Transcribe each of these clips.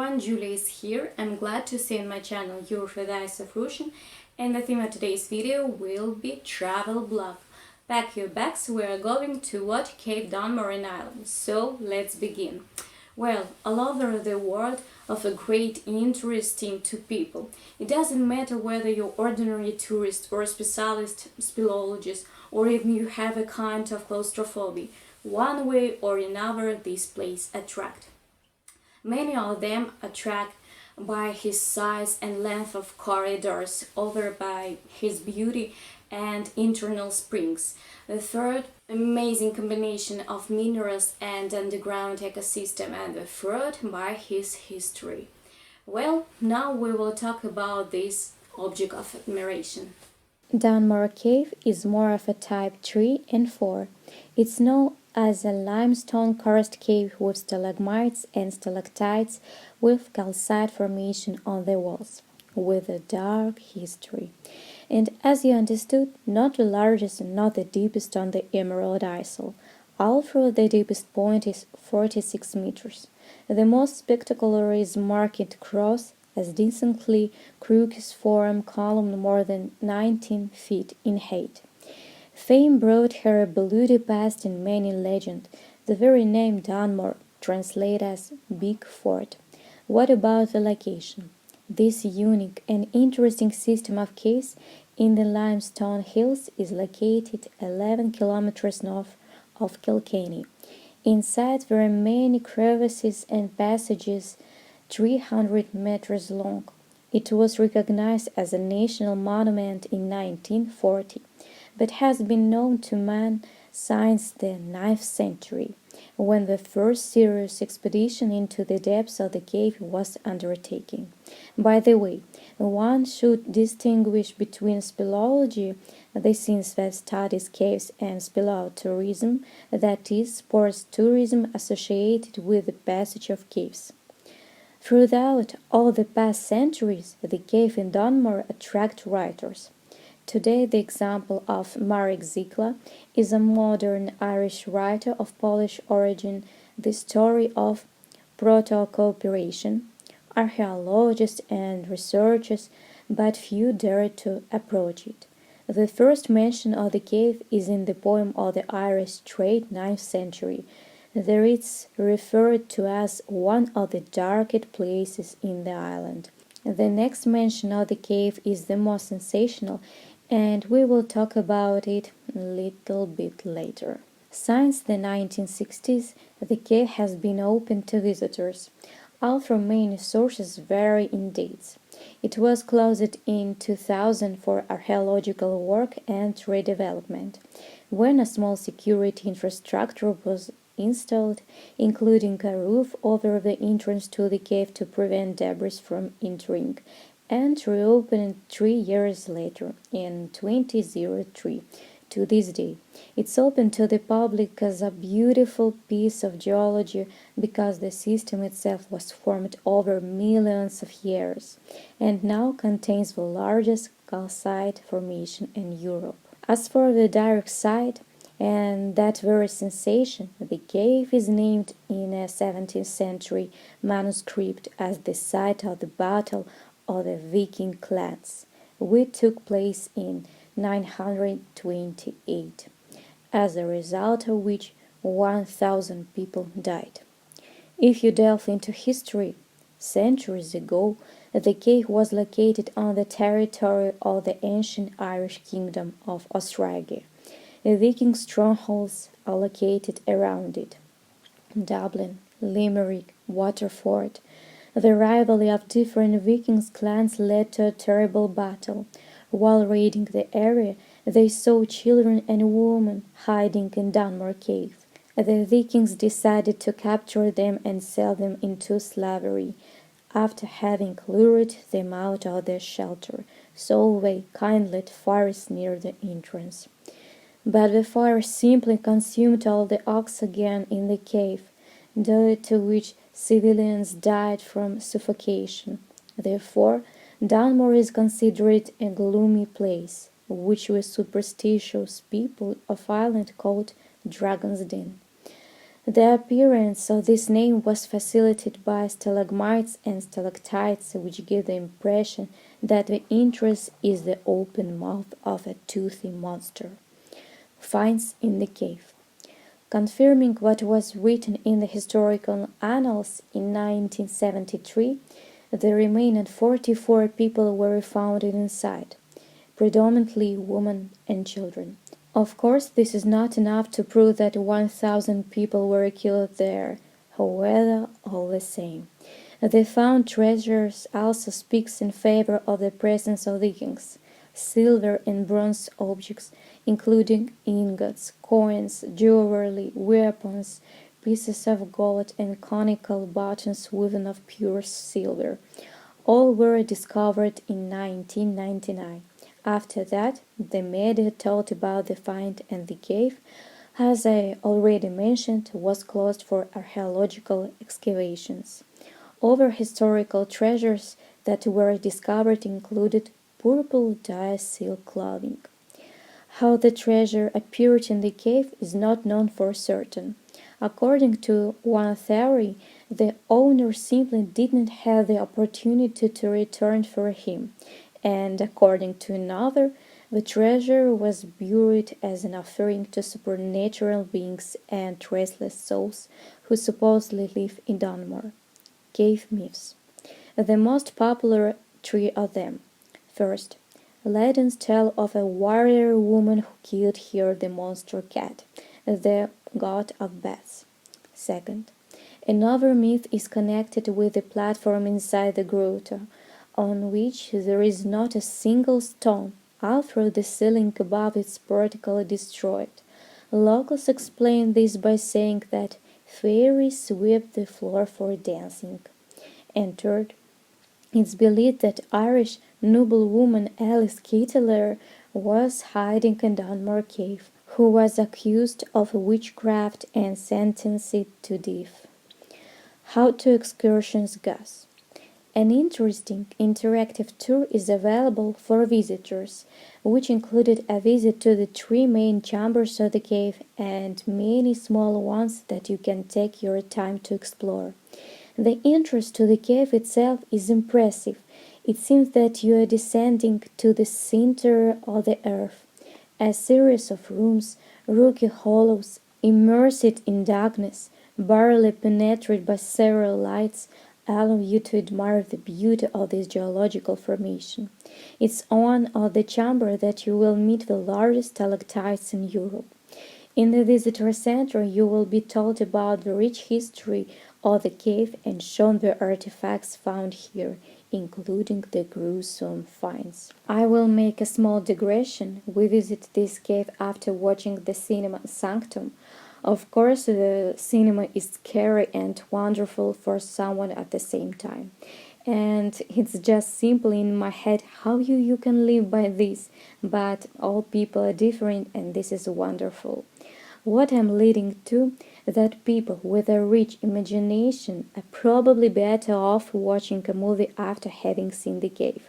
everyone, Julia is here. I'm glad to see on my channel geographical Russian, and the theme of today's video will be travel blog. Pack your bags, we are going to Water Cave Dunmore Island, so let's begin. Well, all over the world of a great interesting to people. It doesn't matter whether you're ordinary tourist or a specialist speleologist, or even you have a kind of claustrophobia. One way or another, this place attracts. Many of them attract by his size and length of corridors, other by his beauty and internal springs. The third, amazing combination of minerals and underground ecosystem, and the third by his history. Well, now we will talk about this object of admiration. Dunmore Cave is more of a type 3 and 4. It's known as a limestone karst cave with stalagmites and stalactites with calcite formation on the walls, with a dark history. And as you understood, not the largest and not the deepest on the Emerald Isle. Although the deepest point is 46 meters. The most spectacular is Market Cross, as decently cruciform column more than 19 feet in height. Fame brought her a bloody past in many legends. The very name Dunmore translates as Big Fort. What about the location? This unique and interesting system of caves in the limestone hills is located 11 kilometers north of Kilkenny. Inside there are many crevices and passages 300 meters long. It was recognized as a national monument in 1940, but has been known to man since the 9th century, when the first serious expedition into the depths of the cave was undertaken. By the way, one should distinguish between speleology, the science that studies caves, and speleotourism, that is, sports tourism associated with the passage of caves. Throughout all the past centuries, the cave in Dunmore attracted writers. Today, the example of Marek Zikla is a modern Irish writer of Polish origin, the story of proto-cooperation. Archaeologists and researchers, but few dared to approach it. The first mention of the cave is in the poem of the Irish Trade, 9th century. There it's referred to as one of the darkest places in the island. The next mention of the cave is the most sensational, and we will talk about it a little bit later. Since the 1960s, the cave has been open to visitors. Although many sources vary in dates. It was closed in 2000 for archaeological work and redevelopment, when a small security infrastructure was installed, including a roof over the entrance to the cave to prevent debris from entering, and reopened 3 years later, in 2003. To this day, it's open to the public as a beautiful piece of geology because the system itself was formed over millions of years and now contains the largest calcite formation in Europe. As for the direct site and that very sensation, the cave is named in a 17th century manuscript as the site of the Battle of the Viking clans, which took place in 928, as a result of which 1,000 people died. If you delve into history, centuries ago, the cave was located on the territory of the ancient Irish kingdom of Osraige. Viking strongholds are located around it. Dublin, Limerick, Waterford. The rivalry of different Viking clans led to a terrible battle. While raiding the area, they saw children and women hiding in Dunmore Cave. The Vikings decided to capture them and sell them into slavery, after having lured them out of their shelter, so they kindled fires near the entrance. But the fire simply consumed all the oxygen in the cave, due to which civilians died from suffocation. Therefore, Dunmore is considered a gloomy place, which the superstitious people of Ireland called Dragon's Den. The appearance of this name was facilitated by stalagmites and stalactites, which give the impression that the entrance is the open mouth of a toothy monster. Finds in the cave. Confirming what was written in the historical annals in 1973, the remaining 44 people were found inside, predominantly women and children. Of course, this is not enough to prove that 1,000 people were killed there. However, all the same, the found treasures also speaks in favor of the presence of Vikings. Silver and bronze objects, including ingots, coins, jewelry, weapons, pieces of gold, and conical buttons woven of pure silver. All were discovered in 1999. After that, the media told about the find, and the cave, as I already mentioned, was closed for archaeological excavations. Other historical treasures that were discovered included purple dye silk clothing. How the treasure appeared in the cave is not known for certain. According to one theory, the owner simply didn't have the opportunity to return for him, and according to another, the treasure was buried as an offering to supernatural beings and restless souls who supposedly live in Dunmore. Cave myths. The most popular three of them. First, legends tell of a warrior woman who killed here the monster cat, the god of baths. Second, another myth is connected with the platform inside the grotto, on which there is not a single stone, although the ceiling above is practically destroyed. Locals explain this by saying that fairies sweep the floor for dancing. And third, it's believed that Irish noblewoman Alice Kettler was hiding in Dunmore Cave, who was accused of witchcraft and sentenced to death. How to excursions goes. An interesting interactive tour is available for visitors, which included a visit to the three main chambers of the cave and many small ones that you can take your time to explore. The entrance to the cave itself is impressive. It seems that you are descending to the center of the earth. A series of rooms, rocky hollows, immersed in darkness, barely penetrated by several lights, allow you to admire the beauty of this geological formation. It's on of the chamber that you will meet the largest stalactites in Europe. In the visitor center, you will be told about the rich history of the cave and shown the artifacts found here, including the gruesome finds. I will make a small digression. We visit this cave after watching the cinema Sanctum. Of course, the cinema is scary and wonderful for someone at the same time. And it's just simply in my head how you can live by this, but all people are different and this is wonderful. What I'm leading to, that people with a rich imagination are probably better off watching a movie after having seen the cave.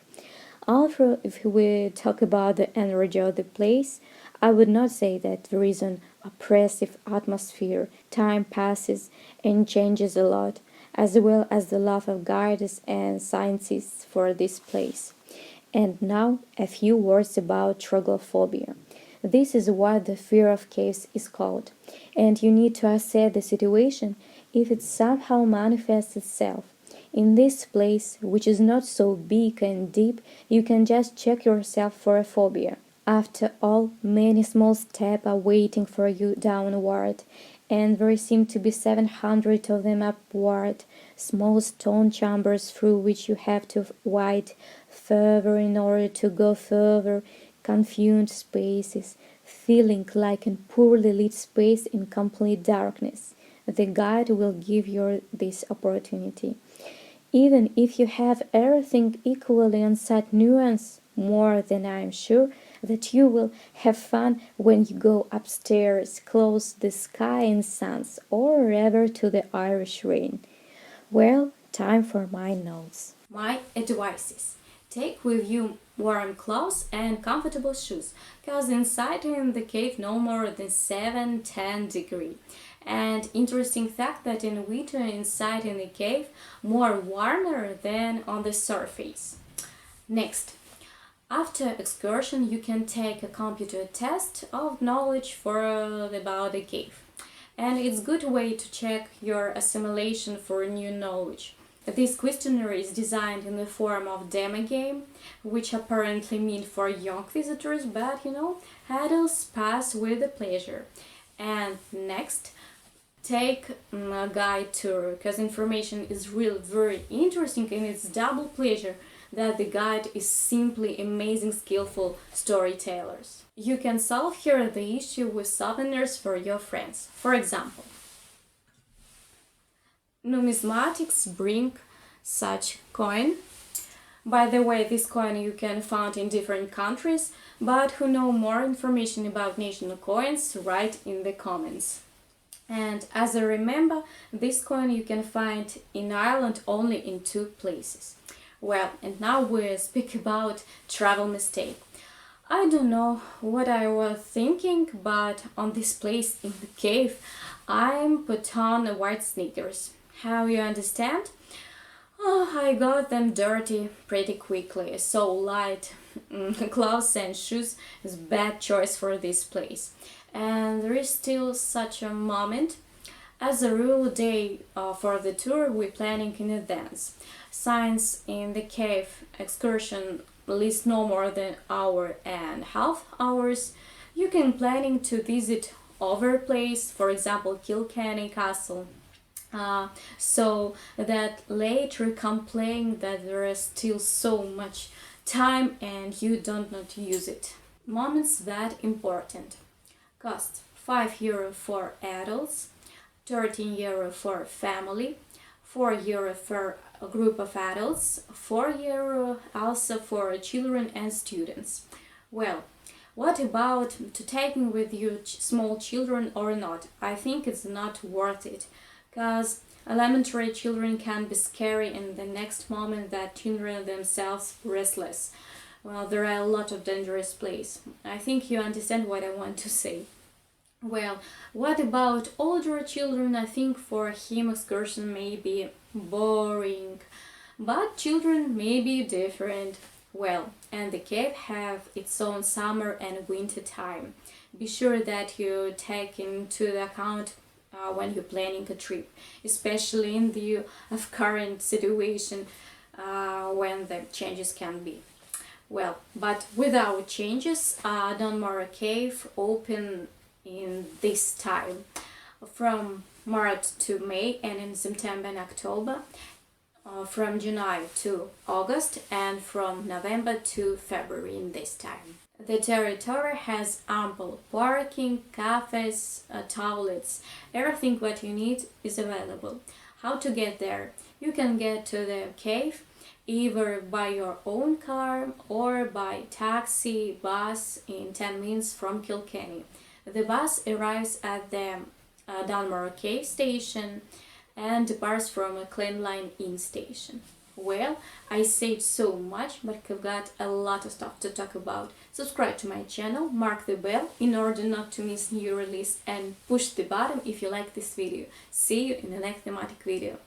Although if we talk about the energy of the place, I would not say that there is an oppressive atmosphere. Time passes and changes a lot, as well as the love of guides and scientists for this place. And now a few words about troglophobia. This is what the fear of caves is called, and you need to assess the situation if it somehow manifests itself. In this place, which is not so big and deep, you can just check yourself for a phobia. After all, many small steps are waiting for you downward, and there seem to be 700 of them upward, small stone chambers through which you have to wade further in order to go further, confused spaces, feeling like a poorly lit space in complete darkness. The guide will give you this opportunity. Even if you have everything equally on such nuance, more than I am sure that you will have fun when you go upstairs, close the sky and suns, or rather to the Irish rain. Well, time for my notes. My advices. Take with you warm clothes and comfortable shoes, cause inside in the cave no more than 7-10 degrees. And interesting fact that in winter inside in the cave more warmer than on the surface. Next, after excursion you can take a computer test of knowledge for about the cave. And it's a good way to check your assimilation for new knowledge. This questionnaire is designed in the form of demo game, which apparently meant for young visitors, but adults pass with the pleasure. And next, take a guide tour, because information is really very interesting, and it's double pleasure that the guide is simply amazing skillful storytellers. You can solve here the issue with souvenirs for your friends. For example, numismatics bring such coin. By the way, this coin you can find in different countries, but who know more information about national coins, write in the comments. And as I remember, this coin you can find in Ireland only in 2 places. Well, and now we speak about travel mistake. I don't know what I was thinking, but on this place in the cave, I put on white sneakers. How you understand? Oh, I got them dirty pretty quickly, so light clothes and shoes is bad choice for this place. And there is still such a moment. As a rule, day for the tour we're planning in advance. Science in the cave excursion least no more than hour and half hours. You can planning to visit other place, for example Kilkenny Castle, so that later complain that there is still so much time and you don't not use it. Moments that important. Cost €5 for adults, €13 for family, €4 for a group of adults, €4 also for children and students. Well, what about to taking with you small children or not? I think it's not worth it, because elementary children can be scary in the next moment that children themselves restless. Well, there are a lot of dangerous places. I think you understand what I want to say. Well, what about older children? I think for him excursion may be boring, but children may be different. Well, and the cave have its own summer and winter time. Be sure that you take into account when you're planning a trip, especially in view of current situation when the changes can be. Well, but without changes, Dunmore Cave open in this time from March to May and in September and October, from July to August, and from November to February in this time. The territory has ample parking, cafes, toilets, everything what you need is available. How to get there? You can get to the cave either by your own car or by taxi, bus in 10 minutes from Kilkenny. The bus arrives at the Dunmore Cave station and departs from a Clean Line in station. Well, I said so much, but I've got a lot of stuff to talk about. Subscribe to my channel, mark the bell in order not to miss new release, and push the button if you like this video. See you in the next thematic video.